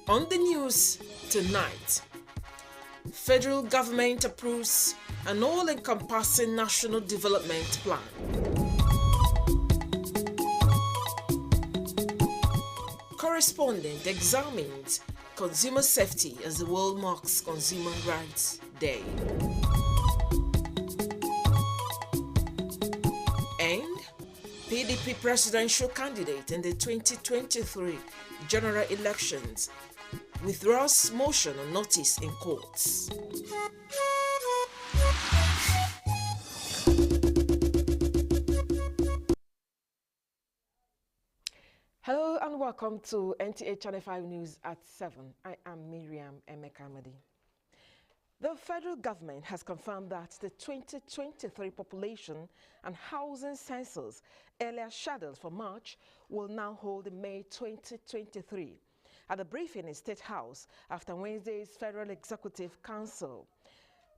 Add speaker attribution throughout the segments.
Speaker 1: On the news tonight, federal government approves an all-encompassing national development plan. Correspondent examines consumer safety as the world marks Consumer Rights Day. And PDP presidential candidate in the 2023 general elections withdraws motion on notice in courts. Hello and welcome to NTA Channel 5 News at 7. I am Miriam Emekamadi. The federal government has confirmed that the 2023 population and housing census, earlier scheduled for March, will now hold in May 2023. At a briefing in State House after Wednesday's Federal Executive Council,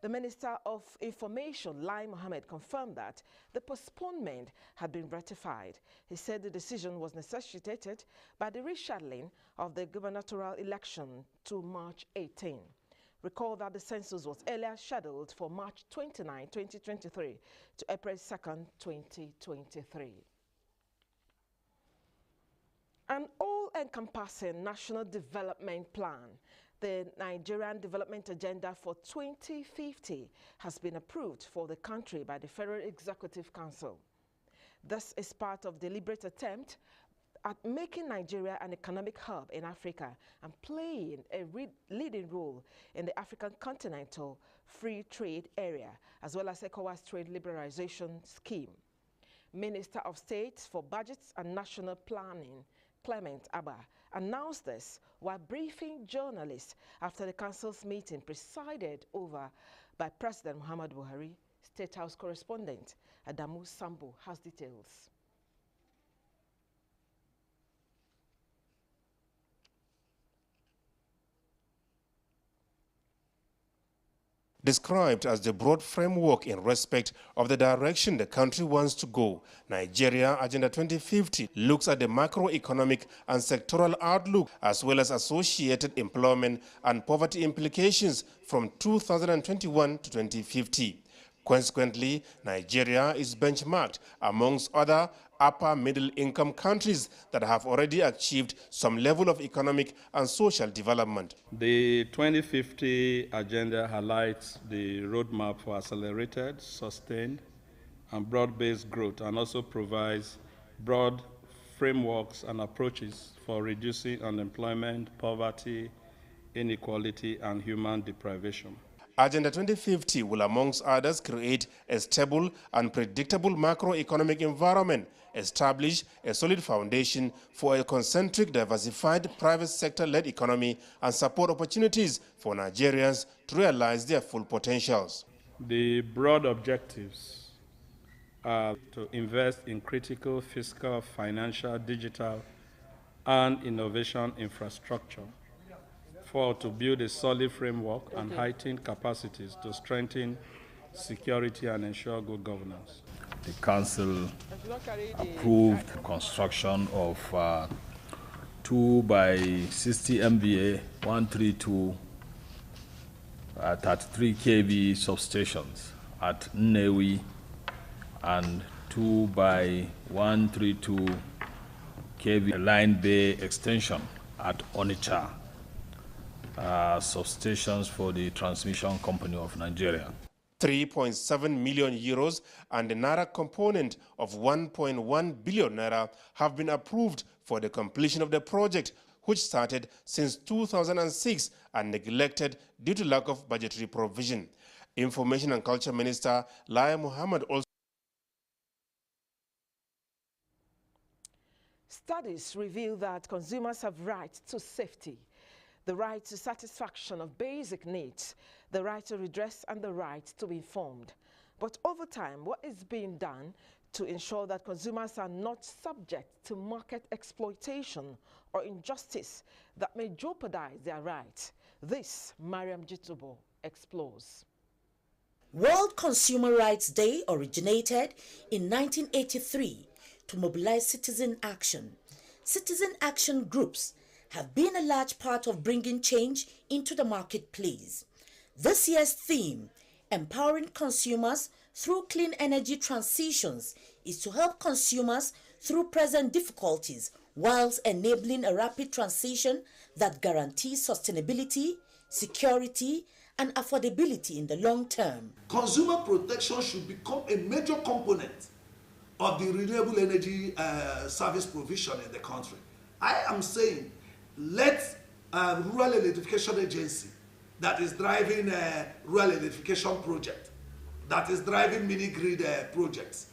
Speaker 1: the Minister of Information, Lai Mohammed, confirmed that the postponement had been ratified. He said the decision was necessitated by the rescheduling of the gubernatorial election to March 18. Recall that the census was earlier scheduled for March 29, 2023 to April 2, 2023. An all-encompassing national development plan, the Nigerian Development Agenda for 2050, has been approved for the country by the Federal Executive Council. This is part of a deliberate attempt at making Nigeria an economic hub in Africa and playing a leading role in the African continental free trade area, as well as ECOWAS trade liberalization scheme. Minister of State for Budgets and National Planning, Clement Abba, announced this while briefing journalists after the council's meeting presided over by President Muhammadu Buhari. State House correspondent Adamu Sambo has details.
Speaker 2: Described as the broad framework in respect of the direction the country wants to go, Nigeria Agenda 2050 looks at the macroeconomic and sectoral outlook as well as associated employment and poverty implications from 2021 to 2050. Consequently, Nigeria is benchmarked amongst other upper middle income countries that have already achieved some level of economic and social development.
Speaker 3: The 2050 agenda highlights the roadmap for accelerated, sustained, and broad-based growth, and also provides broad frameworks and approaches for reducing unemployment, poverty, inequality, and human deprivation.
Speaker 2: Agenda 2050 will, amongst others, create a stable and predictable macroeconomic environment, establish a solid foundation for a concentric, diversified private sector-led economy, and support opportunities for Nigerians to realize their full potentials.
Speaker 3: The broad objectives are to invest in critical fiscal, financial, digital, and innovation infrastructure. 4, to build a solid framework and heighten capacities to strengthen security and ensure good governance.
Speaker 4: The Council approved construction of 2 by 60 MVA, 132 33 kV substations at Nnewi and 2 by 132 kV line bay extension at Onitsha. Substations for the Transmission Company of Nigeria.
Speaker 2: 3.7 million euros and the Naira component of 1.1 billion Naira have been approved for the completion of the project, which started since 2006 and neglected due to lack of budgetary provision. Information and Culture Minister Lai Mohammed also.
Speaker 1: Studies reveal that consumers have rights to safety, the right to satisfaction of basic needs, the right to redress, and the right to be informed. But over time, what is being done to ensure that consumers are not subject to market exploitation or injustice that may jeopardize their rights? This, Mariam Jitubo explores.
Speaker 5: World Consumer Rights Day originated in 1983 to mobilize citizen action. Citizen action groups have been a large part of bringing change into the marketplace. This year's theme, Empowering Consumers Through Clean Energy Transitions, is to help consumers through present difficulties whilst enabling a rapid transition that guarantees sustainability, security, and affordability in the long term.
Speaker 6: Consumer protection should become a major component of the renewable energy service provision in the country. I am saying let Rural Electrification Agency that is driving rural electrification project, that is driving mini-grid projects.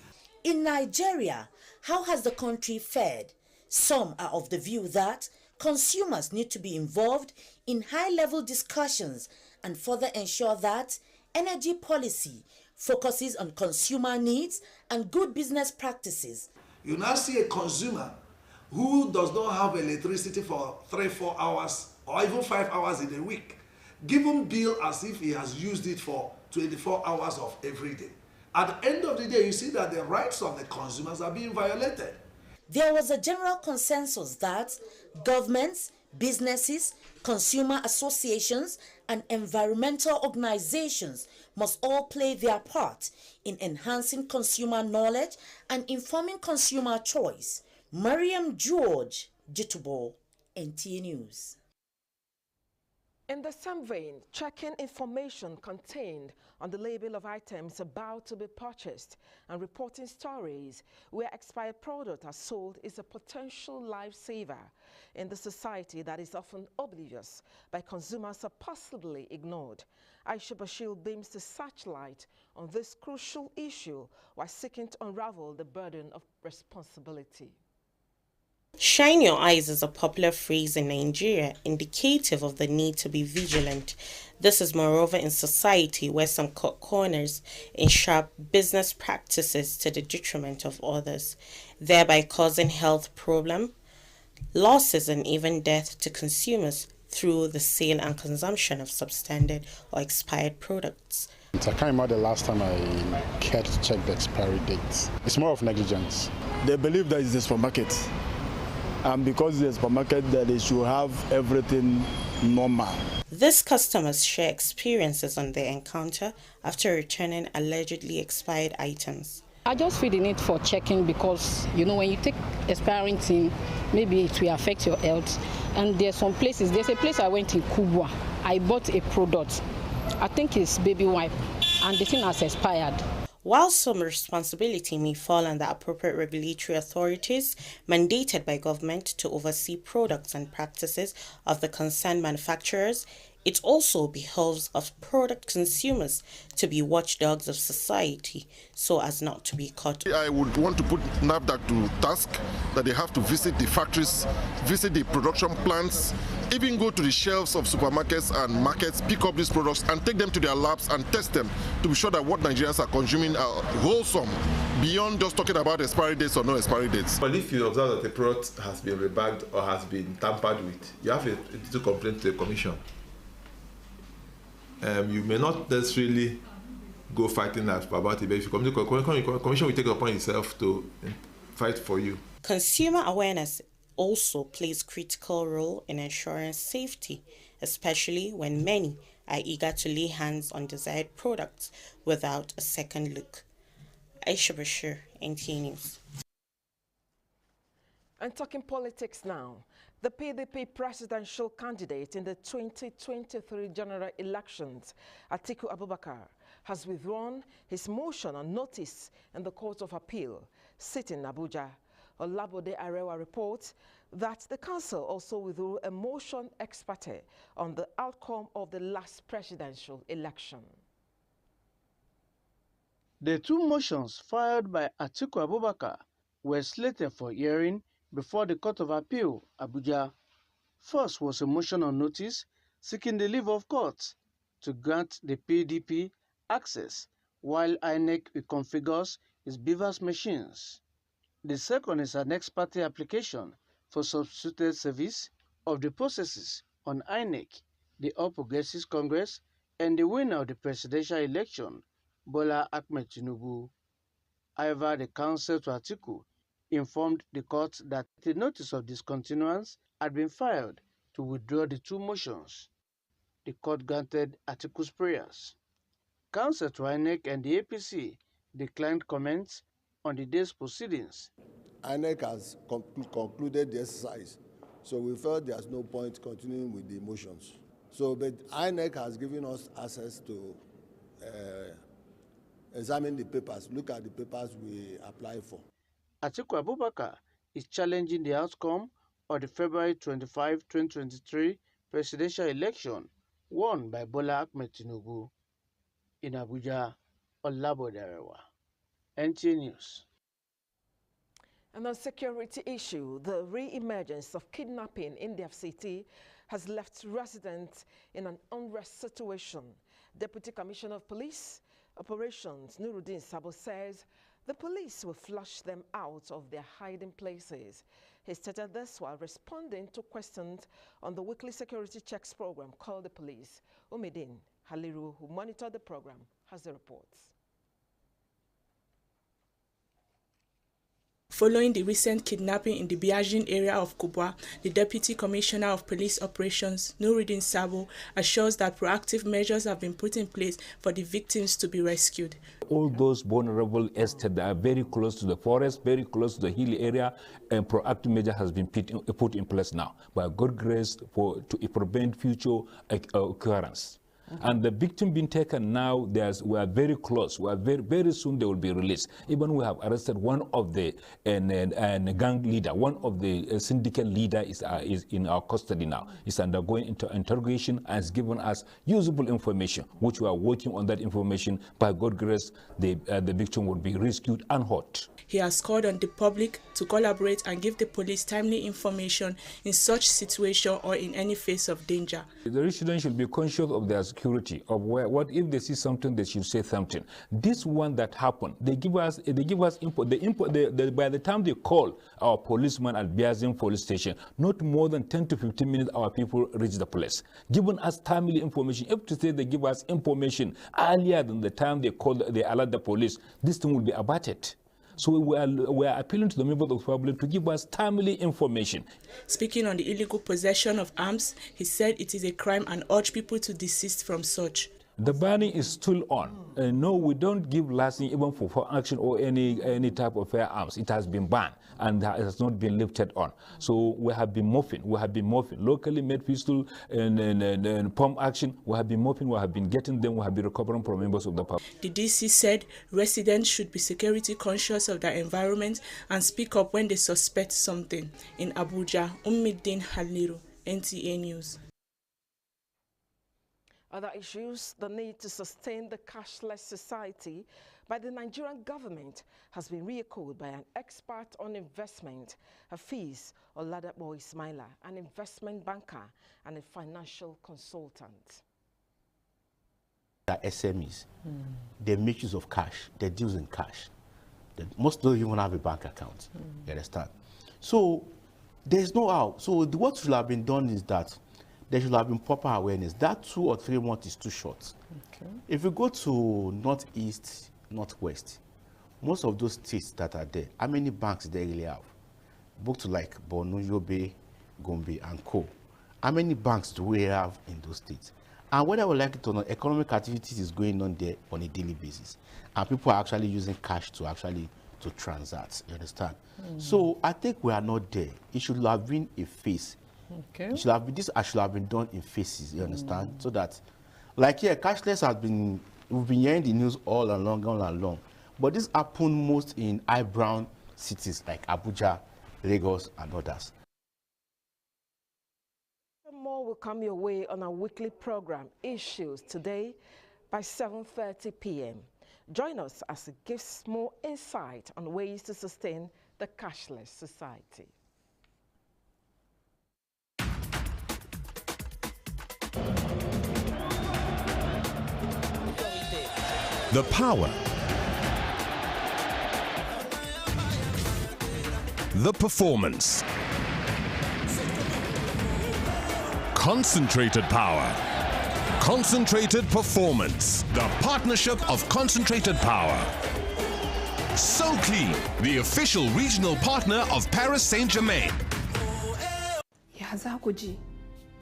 Speaker 5: In Nigeria, how has the country fared? Some are of the view that consumers need to be involved in high-level discussions and further ensure that energy policy focuses on consumer needs and good business practices.
Speaker 6: You now see a consumer who does not have electricity for 3-4 hours or even 5 hours in a week, give him bill as if he has used it for 24 hours of every day. At the end of the day, you see that the rights of the consumers are being violated.
Speaker 5: There was a general consensus that governments, businesses, consumer associations, and environmental organizations must all play their part in enhancing consumer knowledge and informing consumer choice. Mariam George, Jitubo, NTA News.
Speaker 1: In the same vein, checking information contained on the label of items about to be purchased and reporting stories where expired products are sold is a potential lifesaver in the society that is often oblivious by consumers or possibly ignored. Aisha Bashir beams the searchlight on this crucial issue while seeking to unravel the burden of responsibility.
Speaker 7: Shine your eyes is a popular phrase in Nigeria, indicative of the need to be vigilant. This is moreover in society where some cut corners in sharp business practices to the detriment of others, thereby causing health problems, losses, and even death to consumers through the sale and consumption of substandard or expired products.
Speaker 8: I can't remember the last time I cared to check the expiry dates. It's more of negligence.
Speaker 9: They believe that it's a supermarket. And because it's a supermarket, that they should have everything normal.
Speaker 7: These customers share experiences on their encounter after returning allegedly expired items.
Speaker 10: I just feel the need for checking because, when you take expiring thing, maybe it will affect your health. And there's a place I went in Kubwa. I bought a product. I think it's baby wipe, and the thing has expired.
Speaker 7: While some responsibility may fall on the appropriate regulatory authorities mandated by government to oversee products and practices of the concerned manufacturers, it also behoves of product consumers to be watchdogs of society so as not to be caught.
Speaker 11: I would want to put NAFDAC to task that they have to visit the factories, visit the production plants, even go to the shelves of supermarkets and markets, pick up these products and take them to their labs and test them to be sure that what Nigerians are consuming are wholesome, beyond just talking about expiry dates or no expiry dates.
Speaker 12: But if you observe that the product has been rebagged or has been tampered with, you have to complain to the commission. You may not necessarily go fighting about it, but if you come to the commission will take it upon itself to fight for you.
Speaker 7: Consumer awareness also plays a critical role in ensuring safety, especially when many are eager to lay hands on desired products without a second look. Aisha Bashir, NTA News.
Speaker 1: And talking politics now, the PDP presidential candidate in the 2023 general elections, Atiku Abubakar, has withdrawn his motion on notice in the Court of Appeal, sitting in Abuja. Olabode Arewa reports that the council also withdrew a motion ex parte on the outcome of the last presidential election.
Speaker 13: The two motions filed by Atiku Abubakar were slated for hearing before the Court of Appeal, Abuja. First was a motion on notice seeking the leave of court to grant the PDP access while INEC reconfigures its BVAS machines. The second is an ex parte application for substituted service of the processes on INEC, the All Progressives Congress, and the winner of the presidential election, Bola Ahmed Tinubu. However, the counsel to Atiku informed the court that the notice of discontinuance had been filed to withdraw the two motions. The court granted Atiku's prayers. Counsel to INEC and the APC declined comments on the day's proceedings.
Speaker 14: INEC has concluded the exercise, so we felt there's no point continuing with the motions. So, but INEC has given us access to examine the papers, look at the papers we applied for.
Speaker 13: Atiku Abubakar is challenging the outcome of the February 25, 2023 presidential election won by Bola Ahmed Tinubu. In Abuja, Olabode Arewa, NTA News.
Speaker 1: And on security issue, the re-emergence of kidnapping in the FCT has left residents in an unrest situation. Deputy Commissioner of Police Operations Nuruddin Sabo says the police will flush them out of their hiding places. He stated this while responding to questions on the weekly security checks program called the police. Umidin Haliru, who monitored the program, has the reports.
Speaker 15: Following the recent kidnapping in the Biajin area of Kubwa, the Deputy Commissioner of Police Operations, Nuruddin Sabo, assures that proactive measures have been put in place for the victims to be rescued.
Speaker 16: All those vulnerable estates that are very close to the forest, very close to the hill area, and proactive measure has been put in place now by God's grace to prevent future occurrence. And the victim being taken now, we are very close. We are very soon they will be released. Even we have arrested one of the gang leader, one of the syndicate leader is in our custody now. He's undergoing interrogation and has given us usable information, which we are working on that information. By God's grace, the victim will be rescued and hurt.
Speaker 15: He has called on the public to collaborate and give the police timely information in such situation or in any phase of danger.
Speaker 16: The residents should be conscious of their security, of what if they see something, they should say something. This one that happened, they give us input. By the time they call our policeman at Biazin police station, not more than 10 to 15 minutes, our people reach the place, giving us timely information. If to say they give us information earlier than the time they alert the police, this thing will be abated. So we are appealing to the members of the public to give us timely information.
Speaker 15: Speaking on the illegal possession of arms, he said it is a crime and urged people to desist from such.
Speaker 16: The banning is still on. No, we don't give license even for action or any type of firearms. It has been banned and it has not been lifted on. So we have been morphing. Locally made pistol and pump action. We have been morphing. We have been getting them. We have been recovering from members of the public.
Speaker 15: The DC said residents should be security conscious of their environment and speak up when they suspect something. In Abuja, Umidin Haliru, NTA News.
Speaker 1: Other issues, the need to sustain the cashless society by the Nigerian government has been re-echoed by an expert on investment, Hafiz Oladapo Ismaila, an investment banker and a financial consultant.
Speaker 17: The SMEs, they make use of cash, they deal in cash. Most don't even have a bank account, you understand? So there's no how. So what should have been done is that there should have been proper awareness. That 2 or 3 months is too short. Okay. If you go to northeast, northwest, most of those states that are there, how many banks they really have? Booked like Borno, Yobe, Gombe, and Co. How many banks do we have in those states? And whether we like it or not, economic activities is going on there on a daily basis. And people are actually using cash to transact, you understand? So I think we are not there. It should have been a phase. Okay. It should have been done in phases, you understand? So that, like here, cashless we've been hearing the news all along. But this happened most in high-brown cities like Abuja, Lagos, and others.
Speaker 1: More will come your way on our weekly program, Issues, today by 7:30 p.m. Join us as it gives more insight on ways to sustain the cashless society.
Speaker 18: The power, the performance, concentrated power, concentrated performance, the partnership of concentrated power. So Clean, the official regional partner of Paris Saint-Germain.
Speaker 19: Ya za ku ji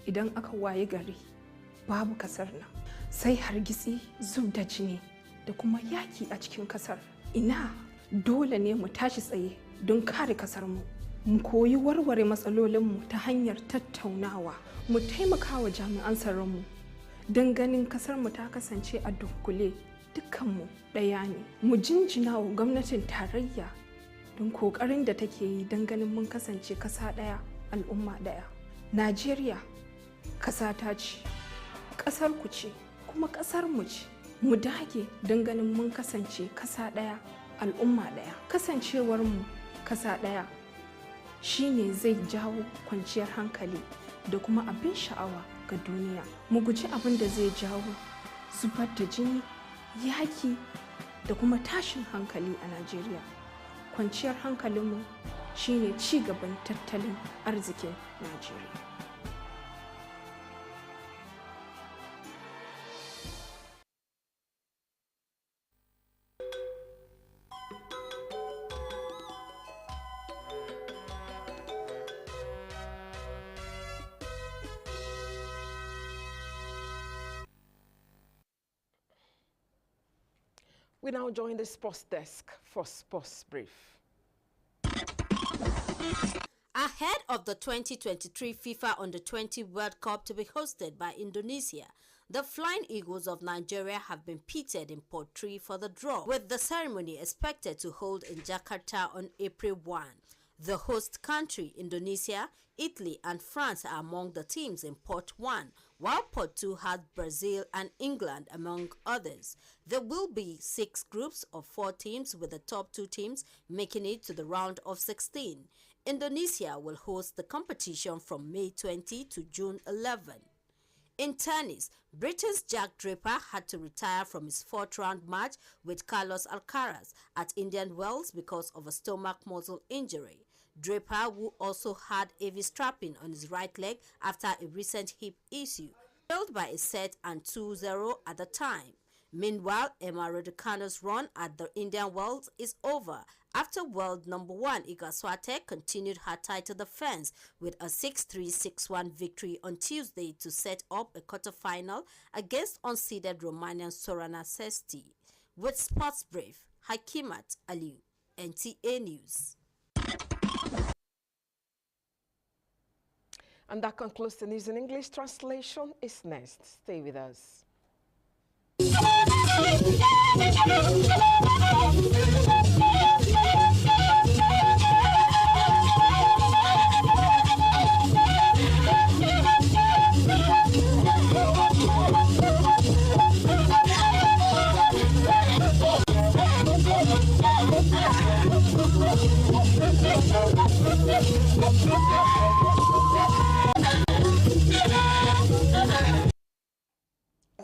Speaker 19: idan aka waye gari babu kasar nan sai hargitsi, zub da jini da kuma yaki a cikin kasar. Ina dole ne mu tashi tsaye don kare kasar mu. Mu koyi warware matsalolinmu ta hanyar tattaunawa. Mu taimaka wa jami'an tsaronmu don ganin kasarmu ta kasance a dunkule, dukkanmu ɗaya ne. Mu jinjina wa gwamnatin tarayya don kokarin da take yi don ganin mun kasance kasa ɗaya, al'umma ɗaya. Najeriya kasa ta ce, kasar ku ce, kuma kasar mu ce. Mu dage don ganin mun kasance kasa ɗaya, al'umma ɗaya. Kasancewar mu kasa ɗaya shine zai jawo kwanciyar hankali da kuma abin sha'awa ga duniya. Mu guji abin da zai jawo zubar da jini, yaki da kuma tashin hankali a Najeriya. Kwanciyar hankalinmu shine ci gaban tattalin arzikin Najeriya.
Speaker 1: We now join the sports desk for Sports Brief.
Speaker 20: Ahead of the 2023 FIFA Under-20 World Cup to be hosted by Indonesia, the Flying Eagles of Nigeria have been pitted in Port 3 for the draw, with the ceremony expected to hold in Jakarta on April 1. The host country, Indonesia, Italy and France are among the teams in Pot 1, while Pot 2 has Brazil and England among others. There will be 6 groups of 4 teams, with the top 2 teams making it to the round of 16. Indonesia will host the competition from May 20 to June 11. In tennis, Britain's Jack Draper had to retire from his 4th round match with Carlos Alcaraz at Indian Wells because of a stomach muscle injury. Draper, who also had heavy strapping on his right leg after a recent hip issue, failed by a set and 2-0 at the time. Meanwhile, Emma Raducanu's run at the Indian Wells is over after world number 1 Iga Swiatek continued her title defense with a 6-3, 6-1 victory on Tuesday to set up a quarter-final against unseeded Romanian Sorana Cesti. With Sports Brief, Hakimat Aliu, NTA News.
Speaker 1: And that concludes the news in English. Translation is next. Stay with us.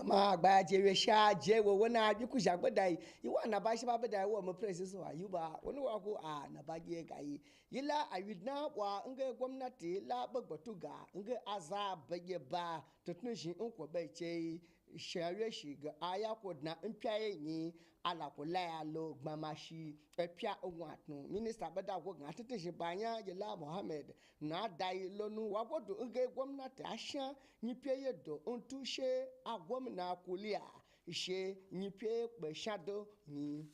Speaker 21: Ma gbaje sha je wo wona biku jagbadai yiwa na bashi babadai wo mu press so ayuba wani wa ko a na bage gayi yila awidna wa nge gwamnati la bagbatu ga nge aza bage ba tutun shi in ko bai ce share shi ga aya ko na mpiaye ni ala ko la lo gbamashi epia onwatun minister bada ko ga tutun shi banya yila Mohammed na dai lonu wa ko do nge gwamnati ashan ni piaye do ontu she agwam na kulia ishe nyipe pe shado ni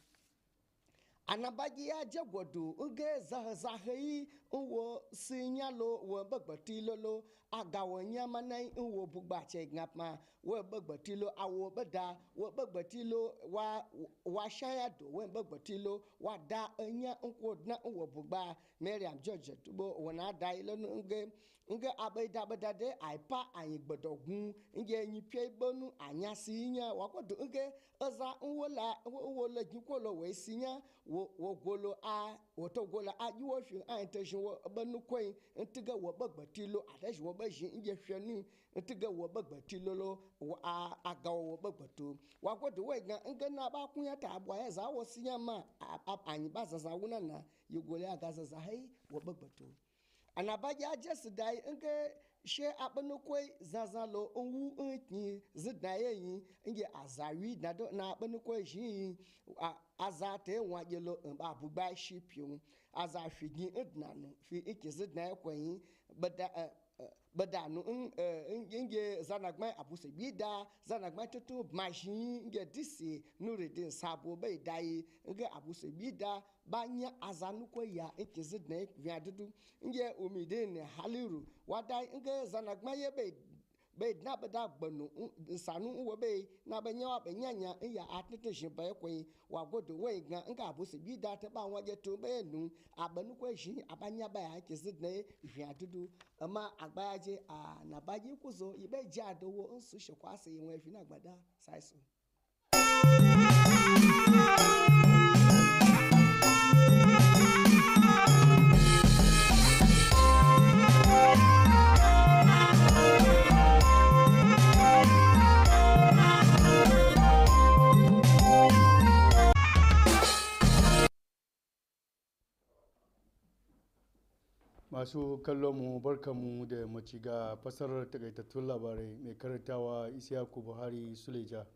Speaker 21: anabagia jagwodo uge zahazahi uwo sinyalo wo bagbatilo lo agawo nyamanai uwo bugbache ngapma wo bagbatilo awo bada wo bagbatilo wa shayado wo bagbatilo wa da anya nkodna uwo bugba Mariam George tubo wona dai lo nge abeda badade aipa anyi gbodogun nge nyipe bonu anyasi nya wakodo nge oza nwola jikolo we sinya wo golo a woto golo a yiwo fi an teshin wo banu koyin ntiga wo bagbatilo adashi wo bashi nge hwenu ntiga wo bagbatilo lo aga wo bagbato wakodo we ga nge na ba kunya ta abwa ya za wo sinya ma anyi bazaza wuna na yugole aga zaza hai wo bagbato anabaja just dai nge she abanu koi zazalo onwu nki zidaye yin nge azawi na abanu koi shi azate nwajelo mba bugba shipiu aza figi idnanu fi ikizidaye koyin bada badanu nge zanagma abuse bida zanagma tutu machine nge disi Nuruddin Sabo bai dai nge abuse bida banya azanu ko ya ekizidne viadudu nge Umidin Haliru wadai nge zanagma ye bai na bada gbanu sanu wo bai na banya wa banyanya ya atete shiba kwai wa godo wai ga nka abuse bida ta ba waje to bai nu abanu ko shi abanya ba ya ekizidne viadudu ama agbaje a na baji kuzo ibe ji adowo nsu shekwase yenwe fi na gbada saiso
Speaker 13: Masu kallon mu barkanmu da maciga fasarar takaitattun labarai mai karantawa Isiyaku Buhari Suleja.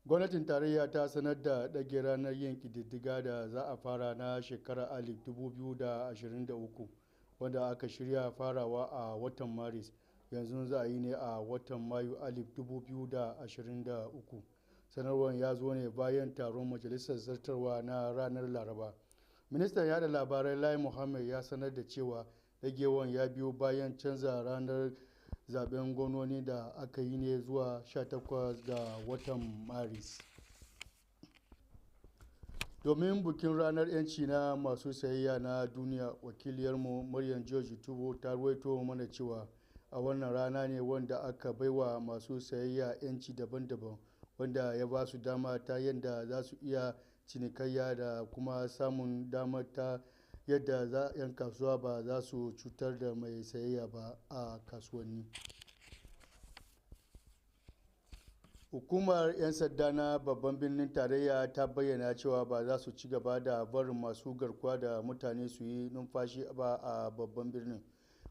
Speaker 13: Gwamnatin tarayya ta sanar da ɗage ranar yin ƙididdiga da za a fara na shekarar 2023 wanda aka shirya farawa a watan Maris, yanzu za a yi ne a watan Mayu 2023. Sanarwar ya zo ne bayan taron majalisar zartarwa na ranar Laraba. Ministan yada labarai Lai Mohammed ya sanar da cewa dagewan ya biyo bayan canza ranar zaben gwamnoni da aka yi ne zuwa 18 ga watan Maris. Domin bukin ranar 'yanci na masu sayayya na duniya, wakiliyarmu Maryam George Tubo ta ruwaito mana cewa a wannan rana ne wanda aka baiwa masu sayayya 'yanci daban-daban, wanda ya ba su dama ta yadda za su iya cinikayya da kuma samun damar ta yadda 'yan kasuwa ba za su cutar da mai sayayya ba a kasuwanni. Hukumar 'yan sanda na babban birnin tarayya ta bayyana cewa ba za su ci gaba da barin masu garkuwa da mutane su yi numfashi ba a babban birnin.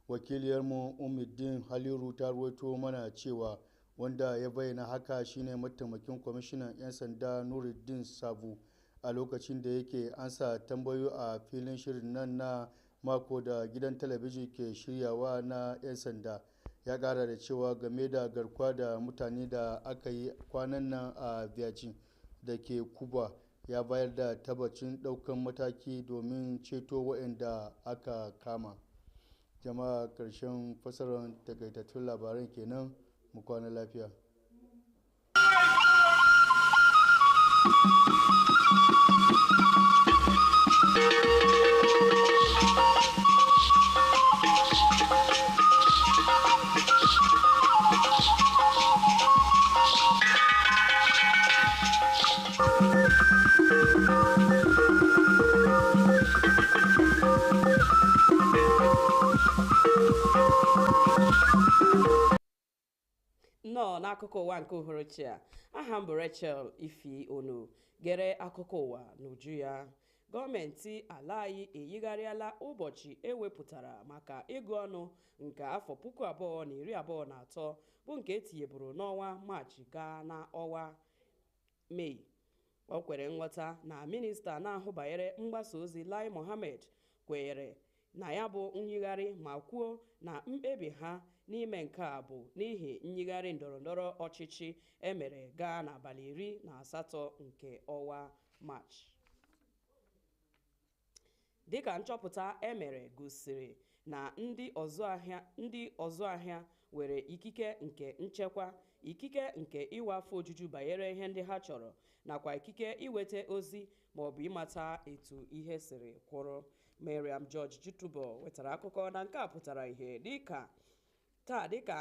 Speaker 13: Wakiliyarmu Umuddin Haliru ta ruwaito mana cewa wanda ya bayyana haka shine mataimakin kwamishinan 'yan sanda Nuruddin Sabo a lokacin da yake ansa tambayo a filin shirin nan na mako da gidan talabijin ke shiryawa na 'yan sanda. Ya kara da cewa game da garkuwa da mutane da aka yi kwanan nan a Virgin da ke Cuba, ya bayar da tabbacin daukan mataki domin ceto waɗanda aka kama. Jama'a, ƙarshen fasarar takaitattun labaran kenan, mu kwana lafiya.
Speaker 3: Nnọọ n'akụkọ ụwa nke uhuruchi a, aha m bụ Rachel Ifi Onu. Gere akụkọ ụwa n'uju ya. Gọọmenti ala anyị eyigharịala ụbọchị ewepụtara maka ịgụ ọnụ nke afọ 2023 bụ nke etinyeburu n'ọnwa Maachị gaa n'ọnwa Mee. O kwere nghọta na minista na-ahụ banyere mgbasa ozi Lai Mohammed kwenyere na ya bụ nyigharị ma kwuo na mkpebi ha n'ime nke a bụ n'ihi nyigharị ndọrọndọrọ ọchịchị emere gaa n'abalị 18 nke ọnwa Maachị. Dịka nchọpụta emere gosiri na ndị ọzụ ahịa nwere ikike nke nchekwa, ikike nke iwe afọ ojuju banyere ihe ndị ha chọrọ, nakwa ikike iweta ozi maọbụ ịmata etu ihe siri kwụrụ. Maryam George Tubo wetara akụkọ na nke a pụtara ihe dịka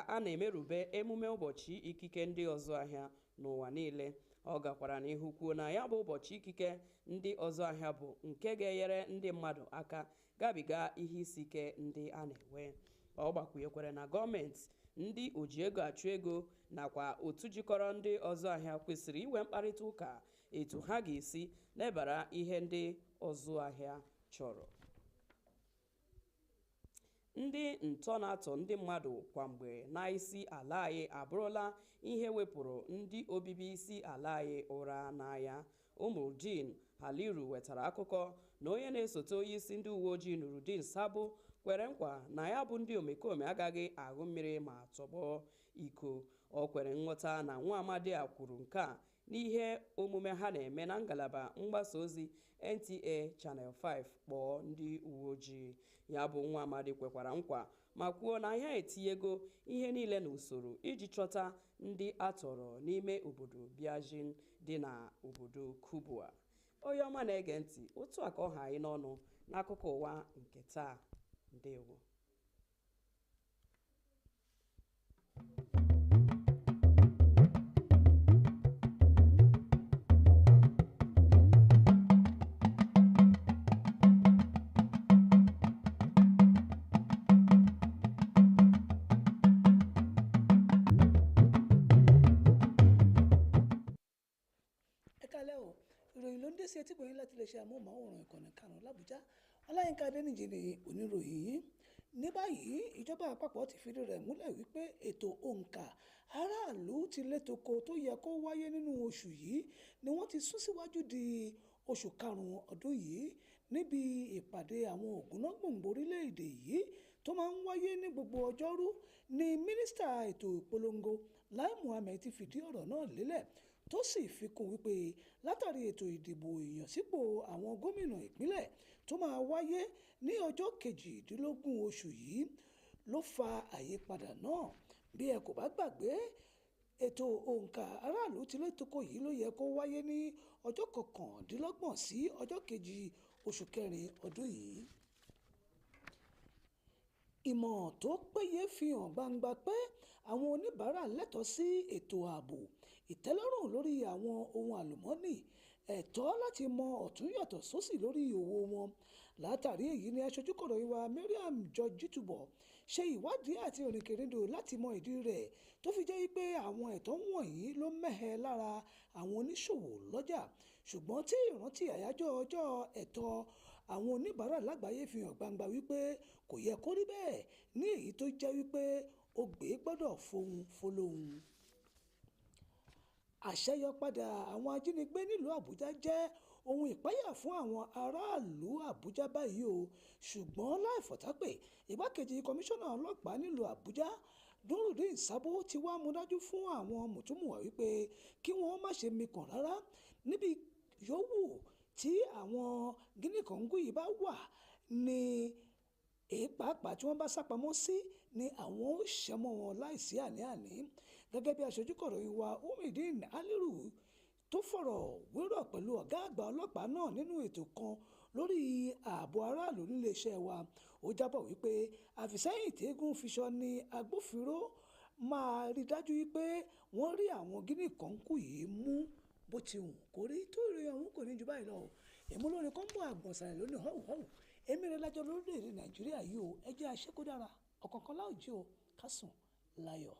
Speaker 3: a na-emerube emume ụbọchị ikike ndị ọzụ ahịa n'ụwa niile. Ọ gakwara n'ihu kwuo na ya bụ ụbọchị ikike ndị ọzụ ahịa bụ nke ga-enyere ndị mmadụ aka gabiga ihe isi ike ndị a na-enwe. Ọ gbakwunyekwara na gọọmenti, ndị oji ego achụ ego nakwa otu jikọrọ ndị ọzụ ahịa kwesịrị inwe mkparịta ụka etu ha ga-esi lebara ihe ndị ọzụ ahịa chọrọ. Ndị ntọ na-atọ ndị mmadụ kwamgbe n'isi ala anyị abụrụla ihe wepụrụ ndị obibi isi ala anyị ụra n'anya. Umuddin Haliru wetara akụkọ na onye na-esote onye isi ndị uwe ojii Nuruddin Sabo kwere nkwa na ya bụ ndị omekome agaghị aṅụ mmiri ma tọgbọ iko. O kwere nghọta na nwa amadi a kwuru nke a n'ihe omume ha na-eme na ngalaba mgbasa ozi NTA Channel 5 kpọọ ndị uwe ojii. Ya bụ nwa amadi kwekwara nkwa ma kwuo na ya etinyego ihe niile n'usoro iji chọta ndị atọrọ n'ime obodo Biajin dị na obodo Kubwa. Onye ọma na-ege ntị, otu a ka ọ ha anyị n'ọnụ n'akụkọ ụwa nke taa. Ndewo.
Speaker 4: ìròyìn ló ń dé sí etí gbòyìn láti lè ṣe amóhùnmáwòrán ìkànnì karùn-ún l'Àbújá. Ọláyínká Adéníjì ni oníròyìn yìí. Ní báyìí ìjọba àpapọ̀ ti fìdí rẹ̀ múlẹ̀ wípé ètò òǹkà aráàlú ti létoko tó yẹ kó wáyé nínú oṣù yìí ni wọ́n ti sún síwájú di oṣù karùn-ún ọdún yìí níbi ìpàdé àwọn ògúnnágbòǹgbò orílẹ̀-èdè yìí tó máa ń wáyé ní gbogbo ọjọ́rú ni mínísítà ètò ìpolongo Lai Muhammed ti fìdí ọ̀rọ̀ náà lélẹ̀ tó sì fi kún wípé látàrí ètò ìdìbò ìyànsípò àwọn gómìnà ìpínlẹ̀ tó máa wáyé ní ọjọ́ 18 oṣù yìí ló fa àyípadà náà. Bí ẹ kò bá gbàgbé, ètò òǹkà aráàlú ti létoko yìí ló yẹ kó wáyé ní ọjọ́ 29 sí ọjọ́ 2 oṣù kẹrin ọdún yìí. Ìmọ̀ tó péye fi hàn gbangba pé àwọn oníbàárà lẹ́tọ̀ọ́ sí ètò ààbò, ìtẹ́lọ́rùn lórí àwọn ohun àlùmọ́ọ́nì, ẹ̀tọ́ láti mọ ọ̀tún yàtọ̀ sósì lórí òwò wọn. Látàrí èyí ni aṣojúkọ̀ròyìn wa Mariam George Jitubo ṣe ìwádìí àti òrìnkèrindò láti mọ ìdí rẹ̀ tó fi jẹ́ pé àwọn ẹ̀tọ́ wọ̀nyí ló mẹ́hẹ lára àwọn oníṣòwò lọ́jà. Ṣùgbọ́n tí ìrántí àyájọ́ ọjọ́ ẹ̀tọ́ àwọn oníbàárà lágbàáyé fi hàn gbangba wípé kò yẹ kó rí bẹ́ẹ̀, ní èyí tó jẹ́ wípé ogbè gbọ́dọ̀ fohùn fọlọ́hùn. Àṣẹyọpadà àwọn ajínigbé nílùú Àbújá jẹ́ ohun ìpáyà fún àwọn aráàlú Àbújá báyìí o. Ṣùgbọ́n láì fọ̀tápè, igbákejì kọmíṣánná ọlọ́pàá nílùú Àbújá Nurudeen Sabo ti wá mú dájú fún àwọn mùtúmùwà wípé kí wọ́n má ṣe mikàn rárá níbi yòówù tí àwọn gíníkàngú yìí bá wà ní pàápàá tí wọ́n bá sápamọ́ sí ni àwọn ó ṣẹ́mọ́ wọn láìsí àní-àní. Gẹ́gẹ́ bí aṣojúkọ̀ròyìn wa Umideen Aliru tó fọ̀rọ̀ wérọ̀ pẹ̀lú ọ̀gá àgbà ọlọ́pàá náà nínú ètò kan lórí ààbò aráàlú níléeṣẹ́ wa, ó jábọ̀ wípé àfìsẹ́yìn tẹ́gùn fiṣọ ni agbófinró máa rí dájú wípé wọ́n rí àwọn gíníkàngú yìí mú bó ti wù kó rí. Tó ìròyìn ọ̀hún kò ní ju báyìí lọ. Ìmúlòrin kan bọ̀ àgbọ̀nsàlẹ̀ lónìí họ́wùhọ́wù. Èmi rẹ̀ lájọ lórílẹ̀-èdè Nàìjíríà yìí o, ẹ jẹ́ àṣekúdára ọ̀kọ̀ọ̀kan láòjí o, ká sùn láyọ̀.